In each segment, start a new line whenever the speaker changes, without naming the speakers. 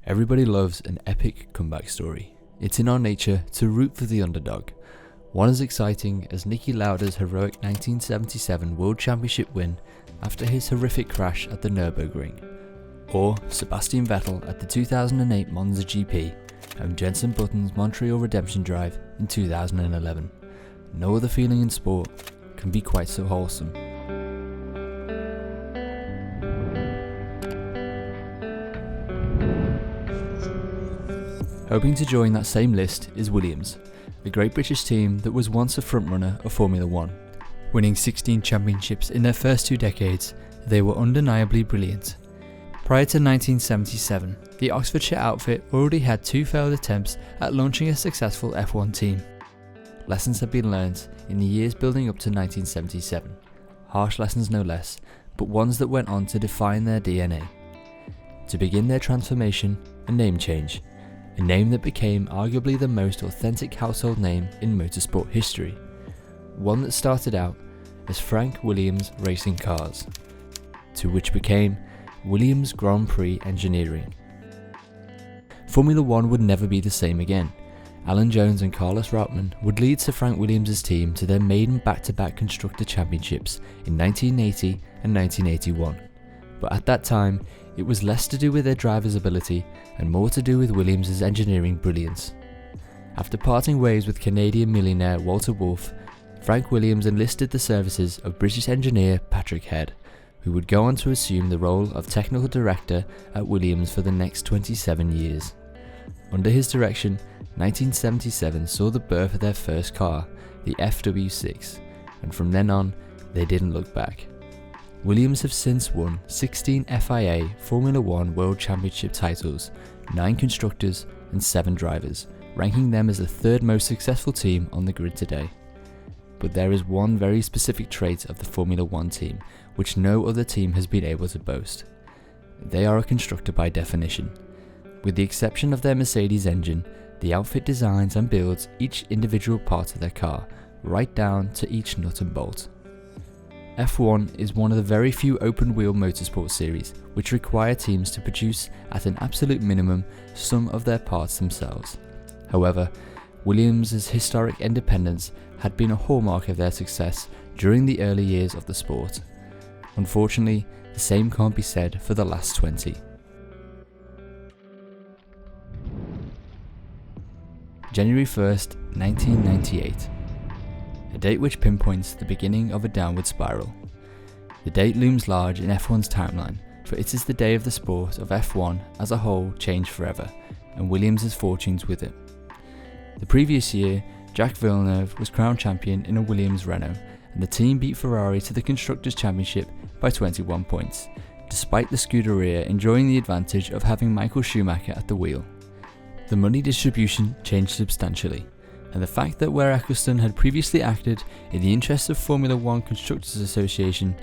Everybody loves an epic comeback story. It's in our nature to root for the underdog. One as exciting as Niki Lauda's heroic 1977 World Championship win after his horrific crash at the Nürburgring, or Sebastian Vettel at the 2008 Monza GP and Jenson Button's Montreal Redemption Drive in 2011. No other feeling in sport can be quite so wholesome. Hoping to join that same list is Williams, the great British team that was once a frontrunner of Formula One. Winning 16 championships in their first 2 decades, they were undeniably brilliant. Prior to 1977, the Oxfordshire outfit already had 2 failed attempts at launching a successful F1 team. Lessons had been learnt in the years building up to 1977. Harsh lessons no less, but ones that went on to define their DNA. To begin their transformation, a name change. A name that became arguably the most authentic household name in motorsport history. One that started out as Frank Williams Racing Cars, to which became Williams Grand Prix Engineering. Formula One would never be the same again. Alan Jones and Carlos Reutemann would lead Sir Frank Williams' team to their maiden back-to-back Constructor Championships in 1980 and 1981. But at that time, it was less to do with their driver's ability and more to do with Williams' engineering brilliance. After parting ways with Canadian millionaire Walter Wolff, Frank Williams enlisted the services of British engineer Patrick Head, who would go on to assume the role of technical director at Williams for the next 27 years. Under his direction, 1977 saw the birth of their first car, the FW6, and from then on, they didn't look back. Williams have since won 16 FIA Formula One World Championship titles, 9 constructors and 7 drivers, ranking them as the 3rd most successful team on the grid today. But there is one very specific trait of the Formula One team which no other team has been able to boast. They are a constructor by definition. With the exception of their Mercedes engine, the outfit designs and builds each individual part of their car, right down to each nut and bolt. F1 is one of the very few open-wheel motorsport series which require teams to produce at an absolute minimum some of their parts themselves. However, Williams' historic independence had been a hallmark of their success during the early years of the sport. Unfortunately, the same can't be said for the last 20. January 1st, 1998. A date which pinpoints the beginning of a downward spiral. The date looms large in F1's timeline, for it is the day of the sport of F1 as a whole changed forever, and Williams' fortunes with it. The previous year, Jacques Villeneuve was crowned champion in a Williams Renault, and the team beat Ferrari to the Constructors' Championship by 21 points, despite the Scuderia enjoying the advantage of having Michael Schumacher at the wheel. The money distribution changed substantially, and the fact that where Eccleston had previously acted in the interests of Formula One Constructors Association,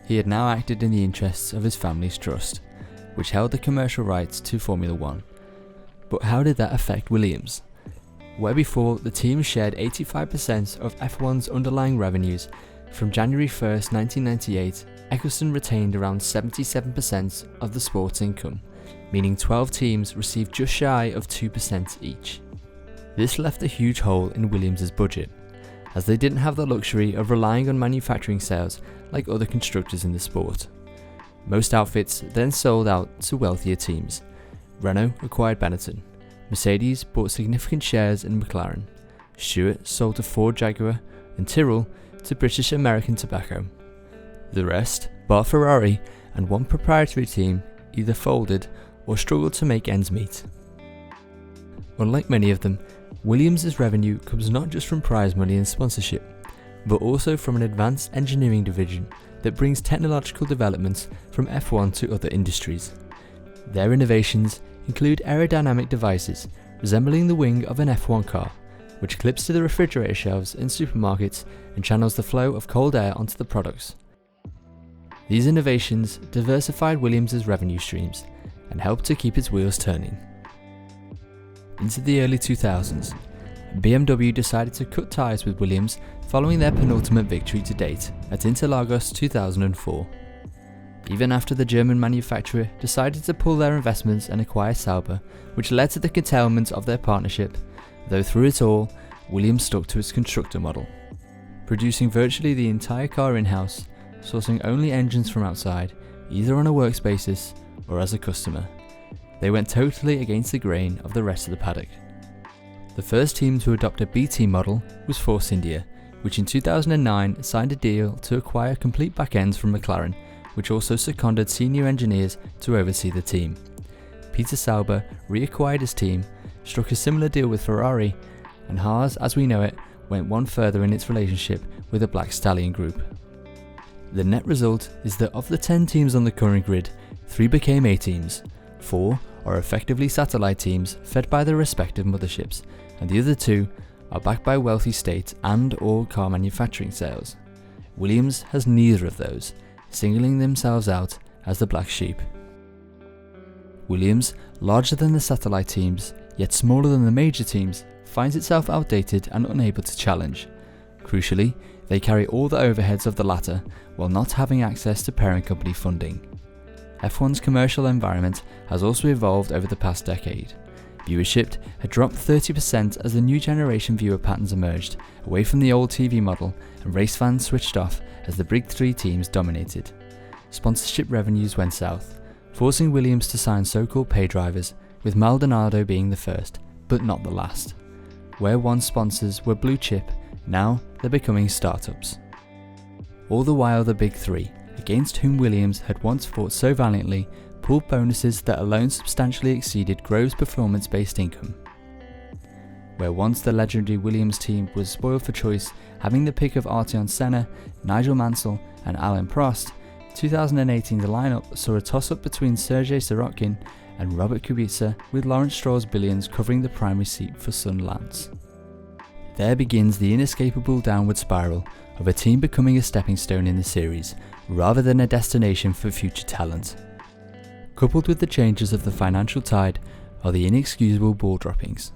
he had now acted in the interests of his family's trust, which held the commercial rights to Formula One. But how did that affect Williams? Where before the team shared 85% of F1's underlying revenues, from January 1st, 1998, Eccleston retained around 77% of the sport's income, meaning 12 teams received just shy of 2% each. This left a huge hole in Williams' budget, as they didn't have the luxury of relying on manufacturing sales like other constructors in the sport. Most outfits then sold out to wealthier teams. Renault acquired Benetton, Mercedes bought significant shares in McLaren, Stewart sold to Ford Jaguar, and Tyrrell to British American Tobacco. The rest, bar Ferrari and one proprietary team, either folded or struggled to make ends meet. Unlike many of them, Williams' revenue comes not just from prize money and sponsorship, but also from an advanced engineering division that brings technological developments from F1 to other industries. Their innovations include aerodynamic devices resembling the wing of an F1 car, which clips to the refrigerator shelves in supermarkets and channels the flow of cold air onto the products. These innovations diversified Williams' revenue streams and helped to keep its wheels turning. Into the early 2000s, BMW decided to cut ties with Williams following their penultimate victory to date at Interlagos 2004. even after the German manufacturer decided to pull their investments and acquire Sauber, which led to the curtailment of their partnership, though through it all, Williams stuck to its constructor model, producing virtually the entire car in-house, sourcing only engines from outside, either on a works basis or as a customer. They went totally against the grain of the rest of the paddock. The first team to adopt a BT model was Force India, which in 2009 signed a deal to acquire complete back-ends from McLaren, which also seconded senior engineers to oversee the team. Peter Sauber reacquired his team, struck a similar deal with Ferrari, and Haas, as we know it, went one further in its relationship with the Black Stallion Group. The net result is that of the 10 teams on the current grid, 3 became A teams, 4 are effectively satellite teams fed by their respective motherships, and the other 2 are backed by wealthy states and/or car manufacturing sales. Williams has neither of those, singling themselves out as the black sheep. Williams, larger than the satellite teams, yet smaller than the major teams, finds itself outdated and unable to challenge. Crucially, they carry all the overheads of the latter while not having access to parent company funding. F1's commercial environment has also evolved over the past decade. Viewership had dropped 30% as the new generation viewer patterns emerged, away from the old TV model, and race fans switched off as the big 3 teams dominated. Sponsorship revenues went south, forcing Williams to sign so-called pay drivers, with Maldonado being the first, but not the last. Where once sponsors were blue chip, now they're becoming startups. All the while the big 3, against whom Williams had once fought so valiantly, pulled bonuses that alone substantially exceeded Grove's performance-based income. Where once the legendary Williams team was spoiled for choice, having the pick of Ayrton Senna, Nigel Mansell and Alain Prost, 2018 the lineup saw a toss-up between Sergei Sirotkin and Robert Kubica, with Lawrence Stroll's billions covering the primary seat for son Lance. There begins the inescapable downward spiral of a team becoming a stepping stone in the series, rather than a destination for future talent. Coupled with the changes of the financial tide are the inexcusable ball droppings.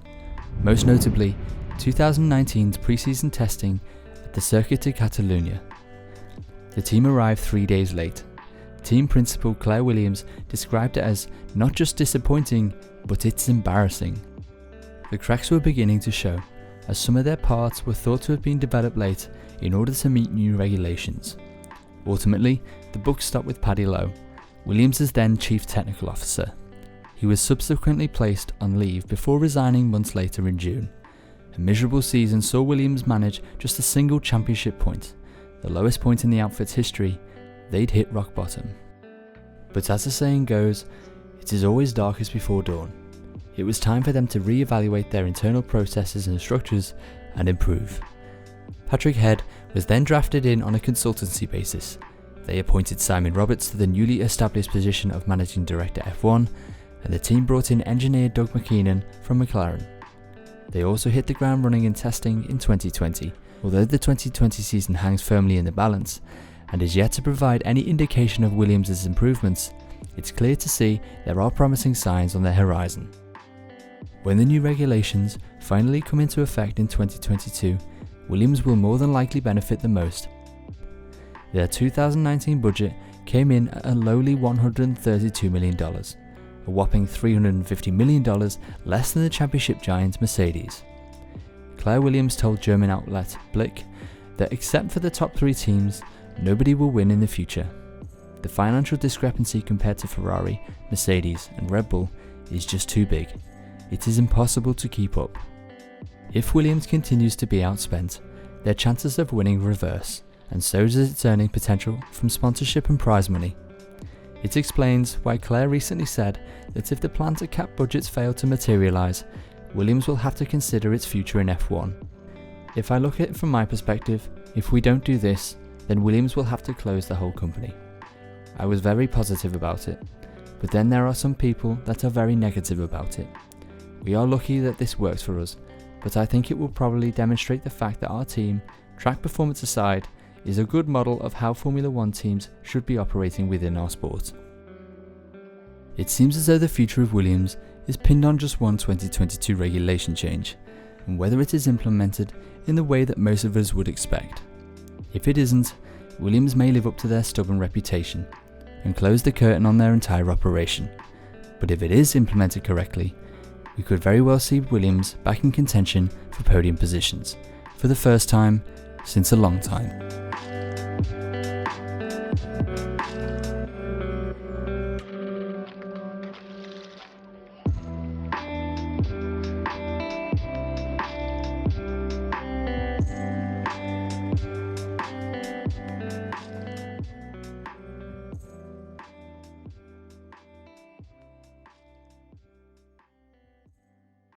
Most notably, 2019's pre-season testing at the Circuit de Catalunya. The team arrived 3 days late. Team principal Claire Williams described it as not just disappointing, but it's embarrassing. The cracks were beginning to show, as some of their parts were thought to have been developed late in order to meet new regulations. Ultimately, the buck stopped with Paddy Lowe, Williams' then Chief Technical Officer. He was subsequently placed on leave before resigning months later in June. A miserable season saw Williams manage just a single championship point, the lowest point in the outfit's history. They'd hit rock bottom. But as the saying goes, it is always darkest before dawn. It was time for them to re-evaluate their internal processes and structures and improve. Patrick Head was then drafted in on a consultancy basis. They appointed Simon Roberts to the newly established position of Managing Director F1, and the team brought in engineer Doug McKeenan from McLaren. They also hit the ground running in testing in 2020, although the 2020 season hangs firmly in the balance and is yet to provide any indication of Williams' improvements. It's clear to see there are promising signs on the horizon. When the new regulations finally come into effect in 2022, Williams will more than likely benefit the most. Their 2019 budget came in at a lowly $132 million, a whopping $350 million less than the championship giant Mercedes. Claire Williams told German outlet Blick that except for the top 3 teams, nobody will win in the future. The financial discrepancy compared to Ferrari, Mercedes and Red Bull is just too big. It is impossible to keep up. If Williams continues to be outspent, their chances of winning reverse, and so does its earning potential from sponsorship and prize money. It explains why Claire recently said that if the plan to cap budgets fail to materialise, Williams will have to consider its future in F1. If I look at it from my perspective, if we don't do this, then Williams will have to close the whole company. I was very positive about it, but then there are some people that are very negative about it. We are lucky that this works for us, but I think it will probably demonstrate the fact that our team, track performance aside, is a good model of how Formula 1 teams should be operating within our sport. It seems as though the future of Williams is pinned on just one 2022 regulation change, and whether it is implemented in the way that most of us would expect. If it isn't, Williams may live up to their stubborn reputation, and close the curtain on their entire operation. But if it is implemented correctly, we could very well see Williams back in contention for podium positions, for the first time since a long time.